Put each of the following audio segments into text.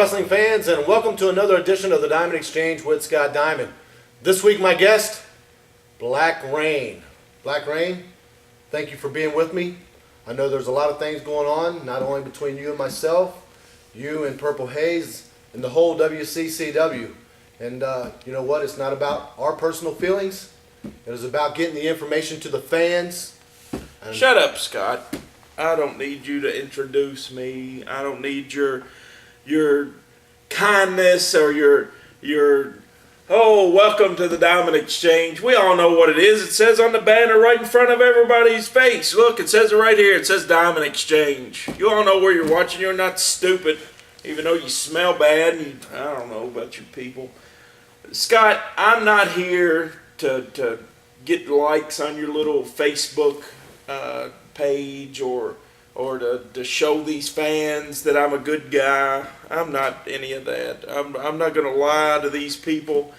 wrestling fans, and welcome to another edition of the Diamond Exchange with Scott Diamond. This week, my guest, Black Rain. Black Rain, thank you for being with me. I know there's a lot of things going on, not only between you and myself, you and Purple Haze, and the whole WCCW. And you know what? It's not about our personal feelings. It is about getting the information to the fans. And shut up, Scott. I don't need you to introduce me. I don't need your kindness or your welcome to the Diamond Exchange. We all know what it is. It says on the banner right in front of everybody's face. Look, it says it right here. It says Diamond Exchange. You all know where you're watching. You're not stupid, even though you smell bad. And I don't know about you people. Scott, I'm not here to get likes on your little Facebook page or to show these fans that I'm a good guy. I'm not any of that. I'm not going to lie to these people.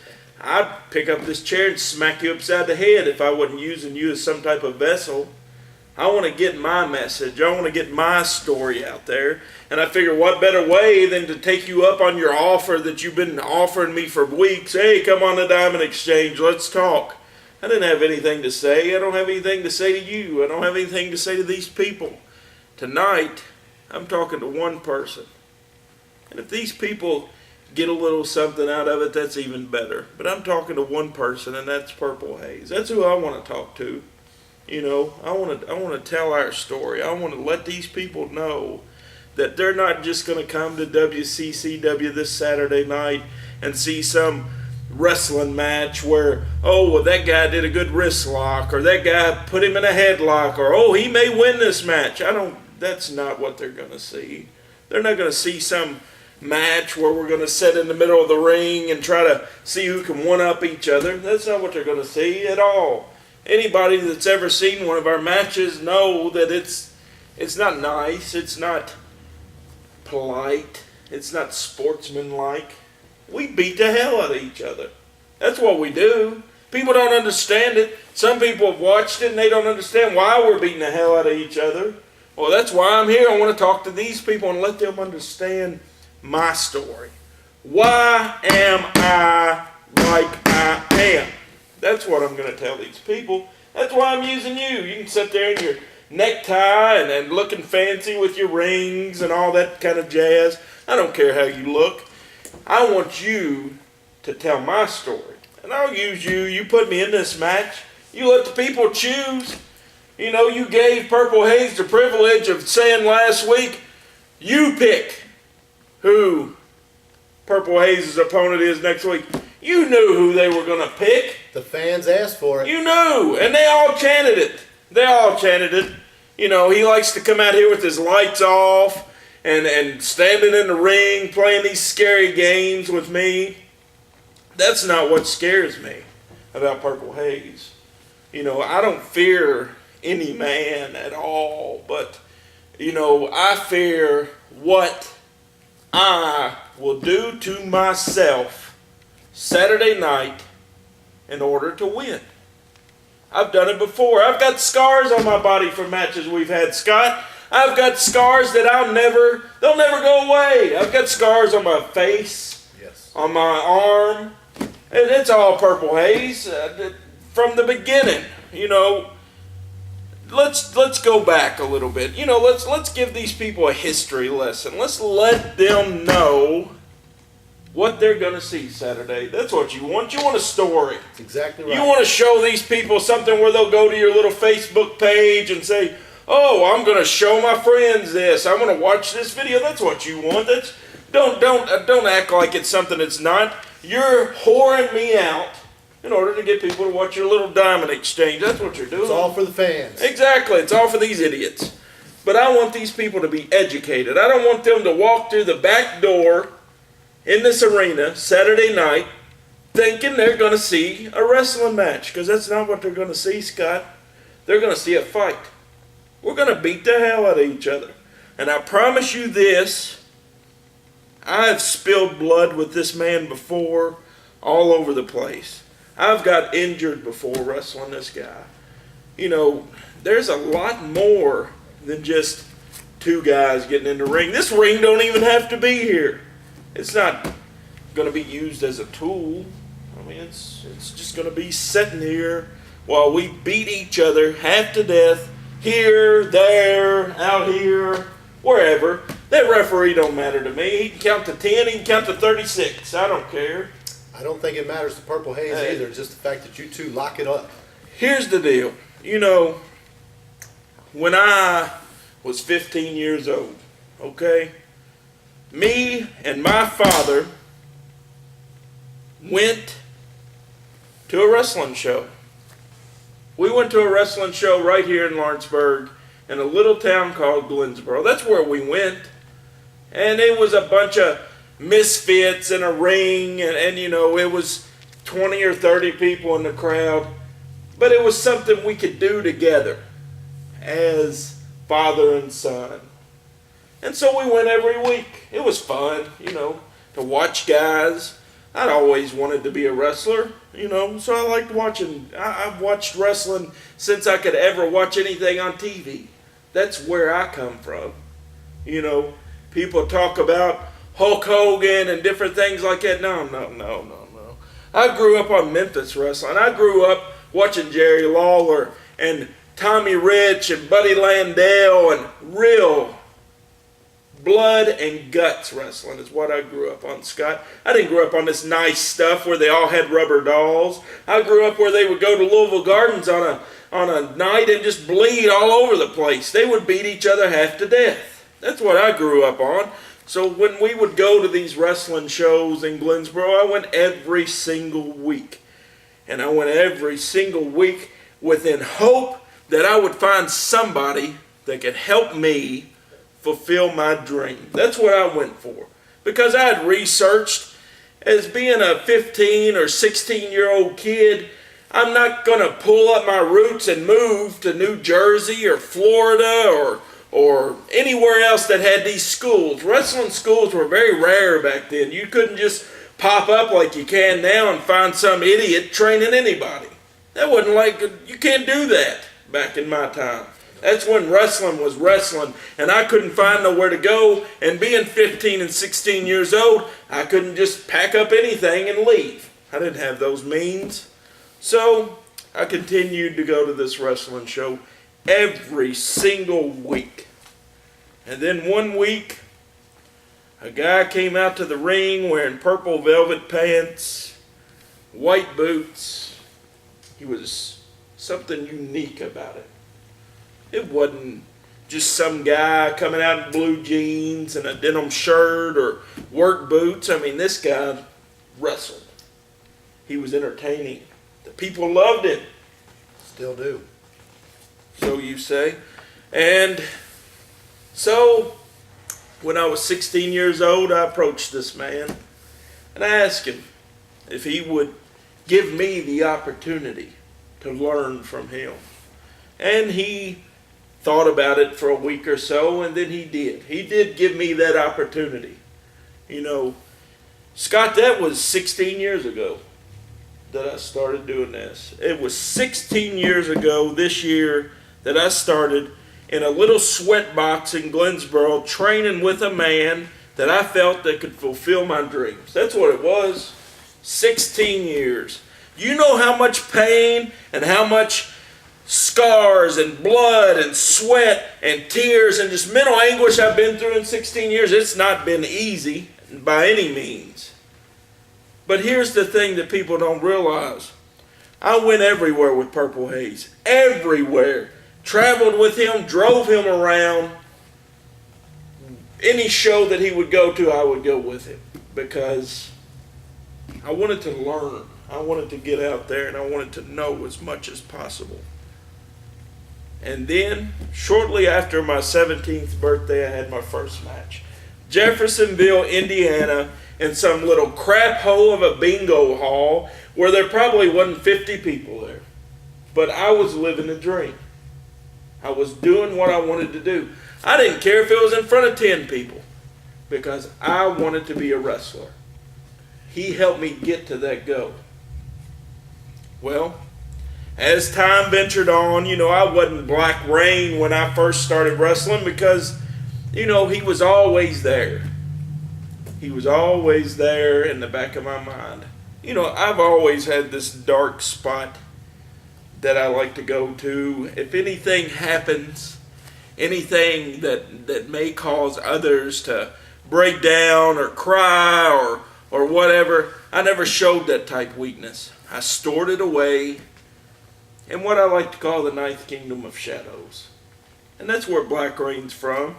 I'd pick up this chair and smack you upside the head if I wasn't using you as some type of vessel. I want to get my message. I want to get my story out there. And I figure what better way than to take you up on your offer that you've been offering me for weeks. Hey, come on the Diamond Exchange. Let's talk. I didn't have anything to say. I don't have anything to say to you. I don't have anything to say to these people. Tonight, I'm talking to one person. And if these people get a little something out of it, that's even better. But I'm talking to one person, and that's Purple Haze. That's who I want to talk to. You know, I want to tell our story. I want to let these people know that they're not just going to come to WCCW this Saturday night and see some wrestling match where, oh, well, that guy did a good wrist lock, or that guy put him in a headlock, or, oh, he may win this match. That's not what they're going to see. They're not going to see some match where we're going to sit in the middle of the ring and try to see who can one-up each other. That's not what they're going to see at all. Anybody that's ever seen one of our matches know that it's not nice, it's not polite, it's not sportsmanlike. We beat the hell out of each other. That's what we do. People don't understand it. Some people have watched it and they don't understand why we're beating the hell out of each other. Well, that's why I'm here. I want to talk to these people and let them understand my story. Why am I like I am? That's what I'm going to tell these people. That's why I'm using you. You can sit there in your necktie and looking fancy with your rings and all that kind of jazz. I don't care how you look. I want you to tell my story. And I'll use you. You put me in this match. You let the people choose. You know, you gave Purple Haze the privilege of saying last week, you pick who Purple Haze's opponent is next week. You knew who they were going to pick. The fans asked for it. You knew, and they all chanted it. They all chanted it. You know, he likes to come out here with his lights off and standing in the ring, playing these scary games with me. That's not what scares me about Purple Haze. You know, I don't fear any man at all, but, you know, I fear what I will do to myself Saturday night in order to win. I've done it before. I've got scars on my body from matches we've had, Scott. I've got scars that they'll never go away. I've got scars on my face, yes, on my arm, and it's all Purple Haze from the beginning. You know, let's go back a little bit. You know, let's give these people a history lesson. Let's let them know what they're going to see Saturday. That's what you want. You want a story. That's exactly right. You want to show these people something where they'll go to your little Facebook page and say, oh, I'm going to show my friends this. I'm going to watch this video. That's what you want. Don't act like it's something it's not. You're whoring me out in order to get people to watch your little Diamond Exchange. That's what you're doing. It's all for the fans. Exactly. It's all for these idiots. But I want these people to be educated. I don't want them to walk through the back door in this arena Saturday night thinking they're going to see a wrestling match, because that's not what they're going to see, Scott. They're going to see a fight. We're going to beat the hell out of each other. And I promise you this, I've spilled blood with this man before all over the place. I've got injured before wrestling this guy. You know, there's a lot more than just two guys getting in the ring. This ring don't even have to be here. It's not going to be used as a tool. I mean, it's just going to be sitting here while we beat each other half to death here, there, out here, wherever. That referee don't matter to me. He can count to 10, he can count to 36. I don't care. I don't think it matters to Purple Haze either. It's just the fact that you two lock it up. Here's the deal. You know, when I was 15 years old, okay, me and my father went to a wrestling show. We went to a wrestling show right here in Lawrenceburg in a little town called Glennsboro. That's where we went. And it was a bunch of misfits in a ring, and you know, it was 20 or 30 people in the crowd. But it was something we could do together as father and son. And so we went every week. It was fun, you know, to watch guys. I'd always wanted to be a wrestler, you know, so I liked watching. I've watched wrestling since I could ever watch anything on TV. That's where I come from. You know, people talk about Hulk Hogan and different things like that. No. I grew up on Memphis wrestling. I grew up watching Jerry Lawler and Tommy Rich and Buddy Landell and real blood and guts wrestling is what I grew up on, Scott. I didn't grow up on this nice stuff where they all had rubber dolls. I grew up where they would go to Louisville Gardens on a night and just bleed all over the place. They would beat each other half to death. That's what I grew up on. So when we would go to these wrestling shows in Glennsboro, I went every single week. And I went every single week within hope that I would find somebody that could help me fulfill my dream. That's what I went for. Because I had researched, as being a 15 or 16-year-old kid, I'm not going to pull up my roots and move to New Jersey or Florida or anywhere else that had these schools. Wrestling schools were very rare back then. You couldn't just pop up like you can now and find some idiot training anybody. That wasn't like, you can't do that back in my time. That's when wrestling was wrestling, and I couldn't find nowhere to go. And being 15 and 16 years old, I couldn't just pack up anything and leave. I didn't have those means. So I continued to go to this wrestling show every single week. And then one week, a guy came out to the ring wearing purple velvet pants, white boots. He was something unique about it. It wasn't just some guy coming out in blue jeans and a denim shirt or work boots. I mean, this guy wrestled. He was entertaining. The people loved him. Still do. So you say. And so when I was 16 years old, I approached this man and I asked him if he would give me the opportunity to learn from him. And he thought about it for a week or so, and then he did. He did give me that opportunity. You know, Scott, that was 16 years ago that I started doing this. It was 16 years ago this year that I started in a little sweat box in Glennsboro training with a man that I felt that could fulfill my dreams. That's what it was. 16 years. You know how much pain and how much scars and blood and sweat and tears and just mental anguish I've been through in 16 years. It's not been easy by any means. But here's the thing that people don't realize. I went everywhere with Purple Haze. Everywhere. Traveled with him, drove him around. Any show that he would go to, I would go with him. Because I wanted to learn. I wanted to get out there and I wanted to know as much as possible. And then, shortly after my 17th birthday, I had my first match. Jeffersonville, Indiana, in some little crap hole of a bingo hall where there probably wasn't 50 people there. But I was living a dream. I was doing what I wanted to do. I didn't care if it was in front of 10 people because I wanted to be a wrestler. He helped me get to that goal. Well, as time ventured on, you know, I wasn't Black Rain when I first started wrestling because, you know, he was always there. He was always there in the back of my mind. You know, I've always had this dark spot that I like to go to. If anything happens, anything that may cause others to break down or cry or whatever, I never showed that type weakness. I stored it away in what I like to call the ninth kingdom of shadows. And that's where Black Rain's from,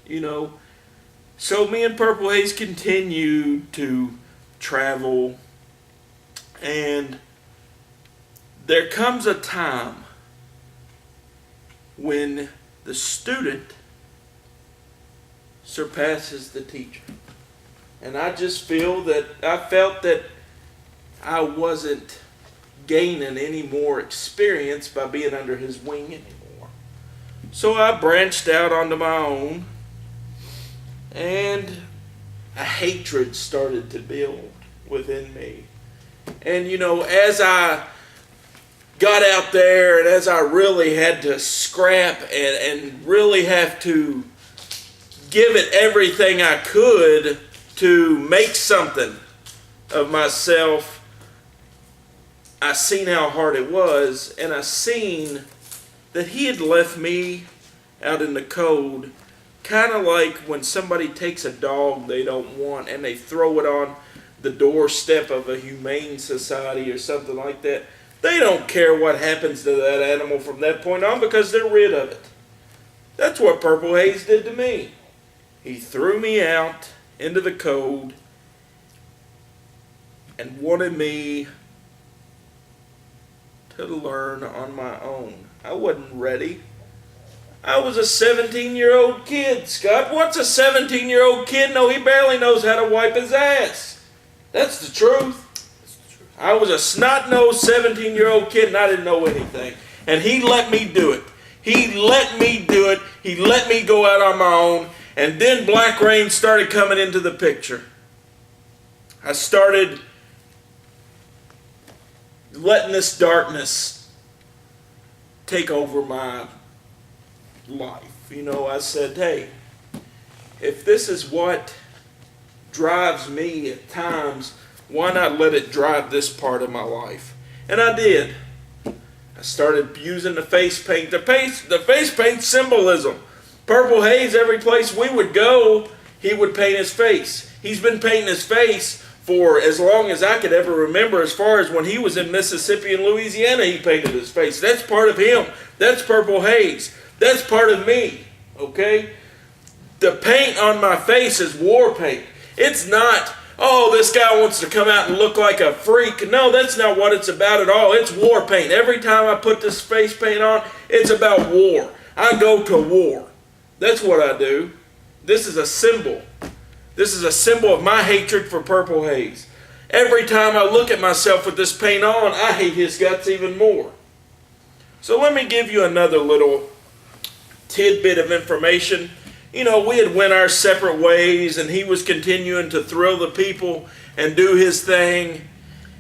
you know. So me and Purple Haze continued to travel, and there comes a time when the student surpasses the teacher. And I felt that I wasn't gaining any more experience by being under his wing anymore. So I branched out onto my own, and a hatred started to build within me. And you know, as I got out there and as I really had to scrap and really have to give it everything I could to make something of myself, I seen how hard it was, and I seen that he had left me out in the cold, kind of like when somebody takes a dog they don't want and they throw it on the doorstep of a humane society or something like that. They don't care what happens to that animal from that point on because they're rid of it. That's what Purple Haze did to me. He threw me out into the cold and wanted me to learn on my own. I wasn't ready. I was a 17-year-old kid, Scott. What's a 17-year-old kid know? He barely knows how to wipe his ass. That's the truth. I was a snot-nosed 17-year-old kid and I didn't know anything. And he let me do it. He let me do it. He let me go out on my own. And then Black Rain started coming into the picture. I started letting this darkness take over my life. You know, I said, hey, if this is what drives me at times, why not let it drive this part of my life? And I did. I started using the face paint. The face paint symbolism. Purple Haze, every place we would go, he would paint his face. He's been painting his face for as long as I could ever remember. As far as when he was in Mississippi and Louisiana, he painted his face. That's part of him. That's Purple Haze. That's part of me. Okay? The paint on my face is war paint. It's not, oh, this guy wants to come out and look like a freak. No, that's not what it's about at all. It's war paint. Every time I put this face paint on, it's about war. I go to war. That's what I do. This is a symbol. This is a symbol of my hatred for Purple Haze. Every time I look at myself with this paint on, I hate his guts even more. So let me give you another little tidbit of information. You know, we had went our separate ways and he was continuing to thrill the people and do his thing.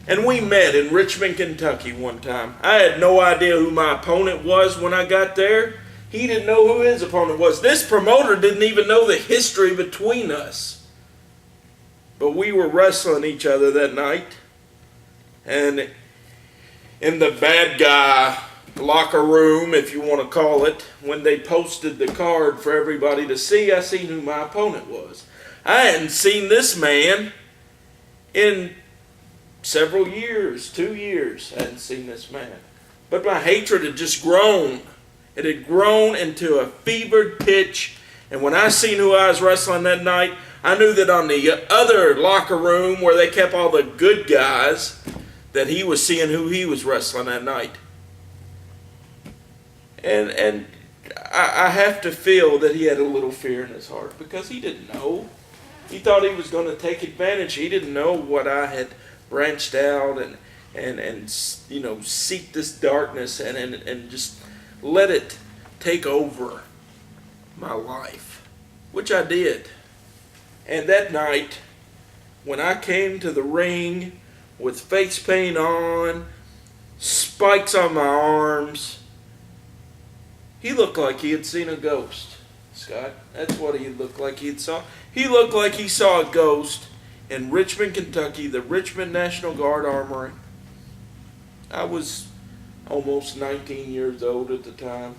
And we met in Richmond, Kentucky one time. I had no idea who my opponent was when I got there. He didn't know who his opponent was. This promoter didn't even know the history between us. But we were wrestling each other that night. And in the bad guy locker room, if you want to call it, when they posted the card for everybody to see, I seen who my opponent was. I hadn't seen this man in several years, 2 years. I hadn't seen this man. But my hatred had just grown. It had grown into a fevered pitch. And when I seen who I was wrestling that night, I knew that on the other locker room where they kept all the good guys, that he was seeing who he was wrestling that night. And I have to feel that he had a little fear in his heart because he didn't know. He thought he was going to take advantage. He didn't know what I had branched out and you know, seek this darkness and just let it take over my life, which I did. And that night, when I came to the ring with face paint on, spikes on my arms, he looked like he had seen a ghost. Scott. That's what he looked like he saw. He looked like he saw a ghost in Richmond, Kentucky, the Richmond National Guard Armory. I was almost 19 years old at the time.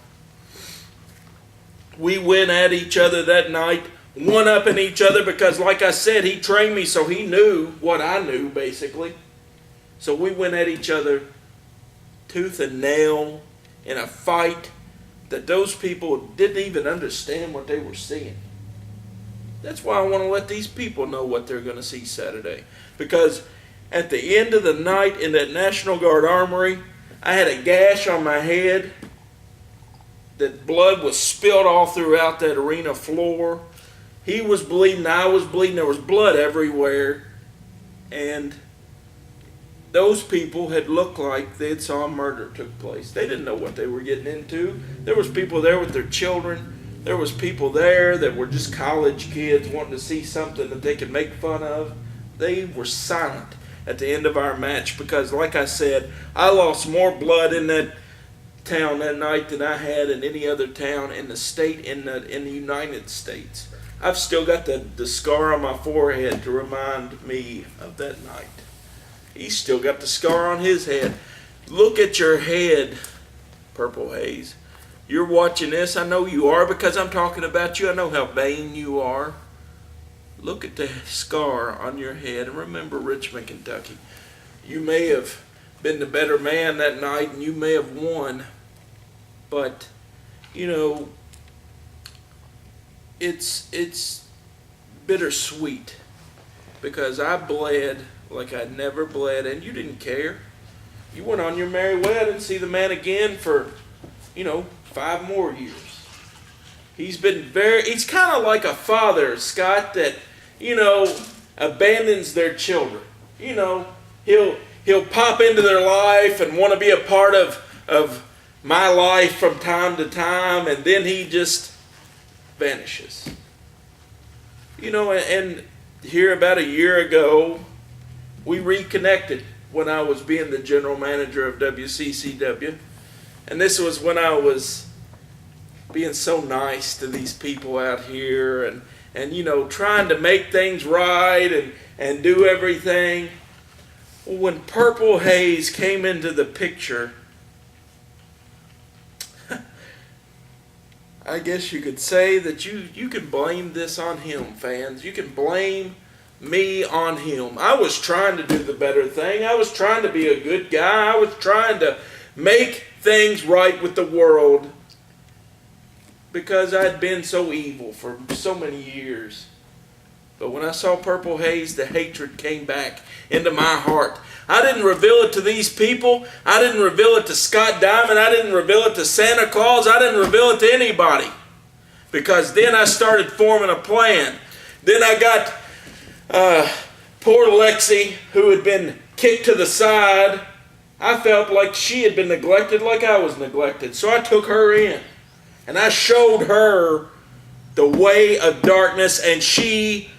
We went at each other that night, one-upping each other because, like I said, he trained me so he knew what I knew, basically. So we went at each other tooth and nail in a fight that those people didn't even understand what they were seeing. That's why I want to let these people know what they're going to see Saturday. Because at the end of the night in that National Guard Armory, I had a gash on my head. That blood was spilled all throughout that arena floor. He was bleeding, I was bleeding, there was blood everywhere. And those people had looked like they had saw a murder took place. They didn't know what they were getting into. There was people there with their children. There was people there that were just college kids wanting to see something that they could make fun of. They were silent at the end of our match because, like I said, I lost more blood in that town that night than I had in any other town in the state, in the United States. I've still got the scar on my forehead to remind me of that night. He's still got the scar on his head. Look at your head, Purple Haze. You're watching this. I know you are because I'm talking about you. I know how vain you are. Look at the scar on your head and remember Richmond, Kentucky. You may have been the better man that night and you may have won, but you know, it's bittersweet because I bled like I never bled and you didn't care. You went on your merry way. I didn't see the man again for 5 more years. He's kind of like a father, Scott, that abandons their children. He'll pop into their life and want to be a part of my life from time to time, and then he just vanishes. And here about a year ago, we reconnected when I was being the general manager of WCCW. And this was when I was being so nice to these people out here and trying to make things right and do everything. When Purple Haze came into the picture, I guess you could say that you can blame this on him, fans. You can blame me on him. I was trying to do the better thing. I was trying to be a good guy. I was trying to make things right with the world because I'd been so evil for so many years. But when I saw Purple Haze, the hatred came back into my heart. I didn't reveal it to these people. I didn't reveal it to Scott Diamond. I didn't reveal it to Santa Claus. I didn't reveal it to anybody. Because then I started forming a plan. Then I got poor Lexi, who had been kicked to the side. I felt like she had been neglected like I was neglected. So I took her in. And I showed her the way of darkness, and she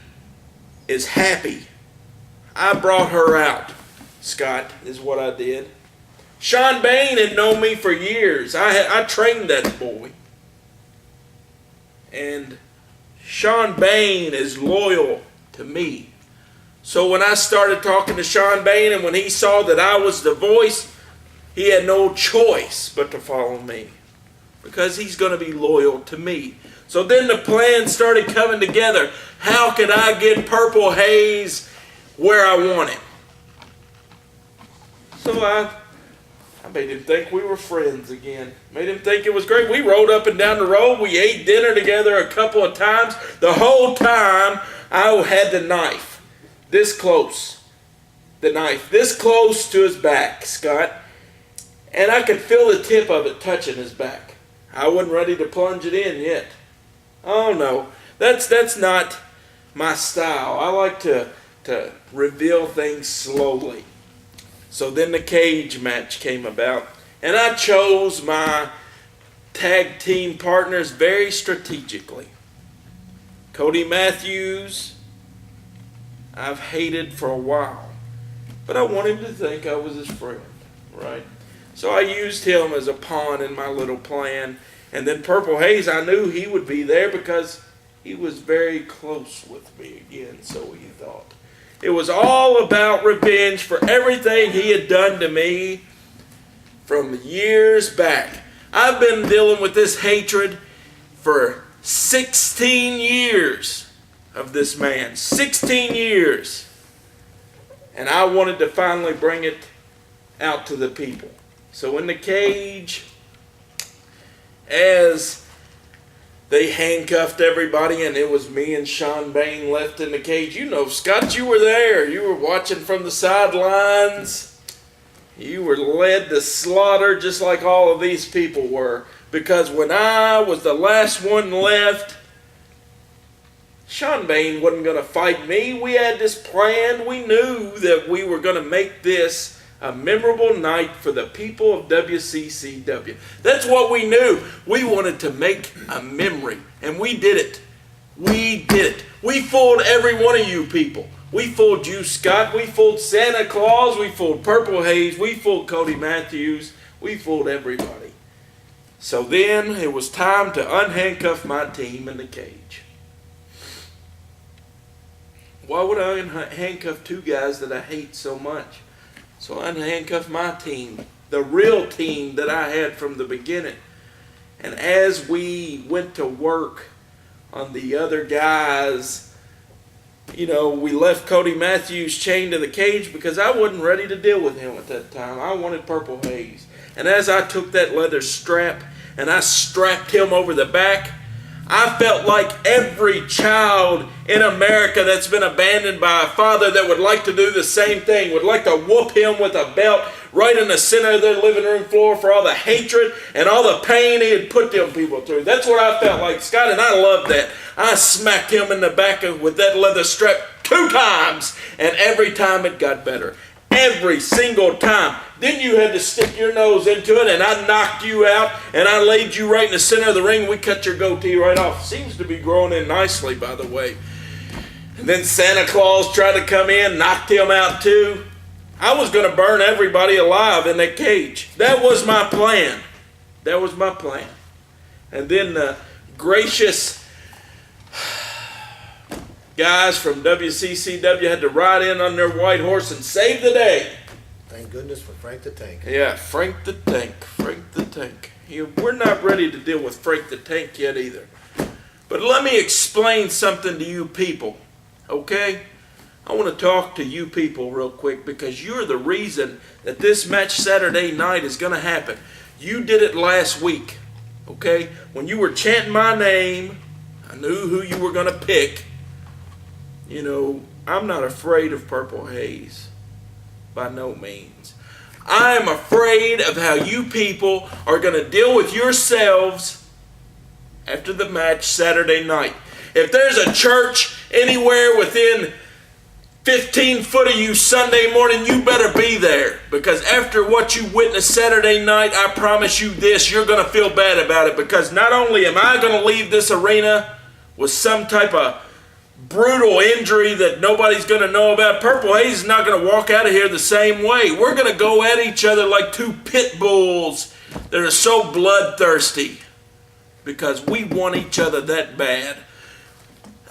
is happy. I brought her out, Scott, is what I did. Sean Bain had known me for years. I trained that boy. And Sean Bain is loyal to me. So when I started talking to Sean Bain and when he saw that I was the voice, he had no choice but to follow me. Because he's going to be loyal to me. So then the plan started coming together. How could I get Purple Haze where I want him? So I made him think we were friends again. Made him think it was great. We rode up and down the road. We ate dinner together a couple of times. The whole time I had the knife this close. The knife this close to his back, Scott. And I could feel the tip of it touching his back. I wasn't ready to plunge it in yet. Oh no, that's not my style. I like to reveal things slowly. So then the cage match came about, and I chose my tag team partners very strategically. Cody Matthews, I've hated for a while, but I want him to think I was his friend, right? So I used him as a pawn in my little plan, And then Purple Haze, I knew he would be there because he was very close with me again, so he thought. It was all about revenge for everything he had done to me from years back. I've been dealing with this hatred for 16 years of this man. 16 years. And I wanted to finally bring it out to the people. So in the cage, as they handcuffed everybody, and it was me and Sean Bain left in the cage. You know, Scott, you were there. You were watching from the sidelines. You were led to slaughter just like all of these people were. Because when I was the last one left, Sean Bain wasn't going to fight me. We had this plan. We knew that we were going to make this a memorable night for the people of WCCW. That's what we knew. We wanted to make a memory, and we did it. We did it. We fooled every one of you people. We fooled you, Scott. We fooled Santa Claus. We fooled Purple Haze. We fooled Cody Matthews. We fooled everybody. So then it was time to unhandcuff my team in the cage. Why would I handcuff two guys that I hate so much? So I unhandcuffed my team, the real team that I had from the beginning. And as we went to work on the other guys, you know, we left Cody Matthews chained to the cage because I wasn't ready to deal with him at that time. I wanted Purple Haze. And as I took that leather strap and I strapped him over the back, I felt like every child in America that's been abandoned by a father that would like to do the same thing, would like to whoop him with a belt right in the center of their living room floor for all the hatred and all the pain he had put them people through. That's what I felt like, Scott, and I loved that. I smacked him in the back with that leather strap 2 times, and every time it got better. Every single time. Then you had to stick your nose into it, and I knocked you out, and I laid you right in the center of the ring. We cut your goatee right off. Seems to be growing in nicely, by the way. And then Santa Claus tried to come in, knocked him out too. I was going to burn everybody alive in that cage. That was my plan. That was my plan. And then the gracious guys from WCCW had to ride in on their white horse and save the day. Thank goodness for Frank the Tank. Yeah, Frank the Tank. Frank the Tank. We're not ready to deal with Frank the Tank yet either. But let me explain something to you people, okay? I want to talk to you people real quick because you're the reason that this match Saturday night is going to happen. You did it last week, okay? When you were chanting my name, I knew who you were going to pick. You know, I'm not afraid of Purple Haze. By no means. I am afraid of how you people are going to deal with yourselves after the match Saturday night. If there's a church anywhere within 15 foot of you Sunday morning, you better be there. Because after what you witnessed Saturday night, I promise you this, you're going to feel bad about it. Because not only am I going to leave this arena with some type of brutal injury that nobody's going to know about, Purple Haze is not going to walk out of here the same way. We're going to go at each other like 2 pit bulls that are so bloodthirsty because we want each other that bad.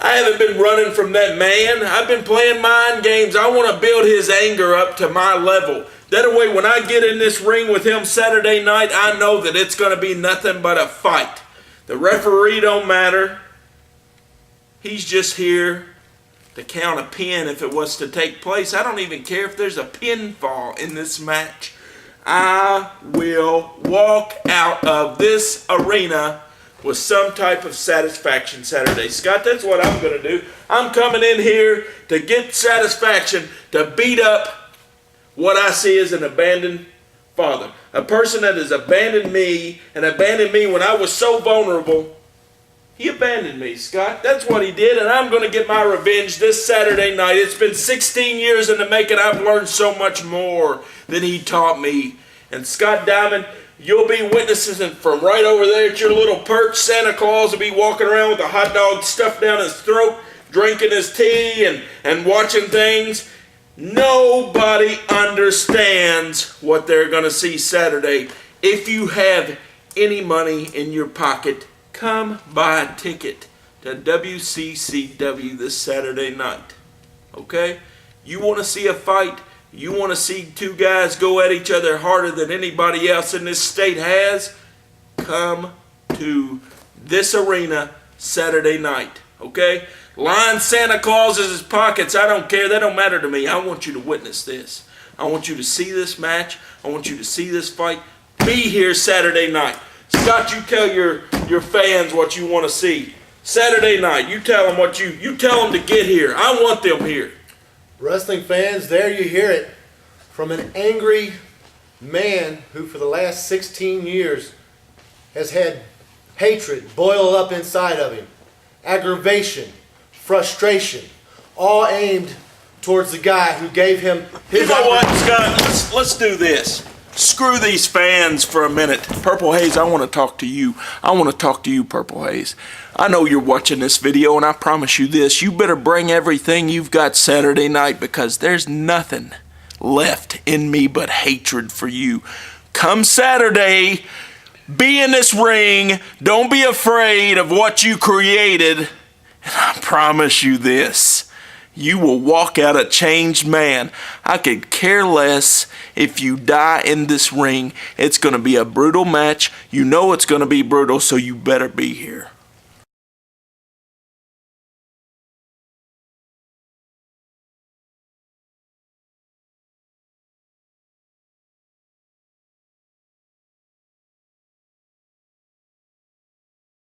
I haven't been running from that man. I've been playing mind games. I want to build his anger up to my level. That way when I get in this ring with him Saturday night, I know that it's going to be nothing but a fight. The referee don't matter. He's just here to count a pin if it was to take place. I don't even care if there's a pinfall in this match. I will walk out of this arena with some type of satisfaction Saturday. Scott, that's what I'm going to do. I'm coming in here to get satisfaction, to beat up what I see as an abandoned father. A person that has abandoned me and abandoned me when I was so vulnerable. He abandoned me, Scott. That's what he did, and I'm going to get my revenge this Saturday night. It's been 16 years in the making. I've learned so much more than he taught me. And Scott Diamond, you'll be witnessing from right over there at your little perch. Santa Claus will be walking around with a hot dog stuffed down his throat, drinking his tea and watching things. Nobody understands what they're going to see Saturday. If you have any money in your pocket, come buy a ticket to WCCW this Saturday night. Okay? You want to see a fight? You want to see two guys go at each other harder than anybody else in this state has? Come to this arena Saturday night. Okay? Line Santa Claus's pockets. I don't care. That don't matter to me. I want you to witness this. I want you to see this match. I want you to see this fight. Be here Saturday night. Scott, you tell your fans what you want to see. Saturday night, you tell them what you tell them to get here. I want them here. Wrestling fans, there you hear it from an angry man who for the last 16 years has had hatred boil up inside of him, aggravation, frustration, all aimed towards the guy who gave him his... You know what, Scott? Let's do this. Screw these fans for a minute. Purple Haze, I want to talk to you. I want to talk to you, Purple Haze. I know you're watching this video, and I promise you this. You better bring everything you've got Saturday night, because there's nothing left in me but hatred for you. Come Saturday, be in this ring. Don't be afraid of what you created. And I promise you this. You will walk out a changed man. I could care less if you die in this ring. It's going to be a brutal match. You know it's going to be brutal, so you better be here.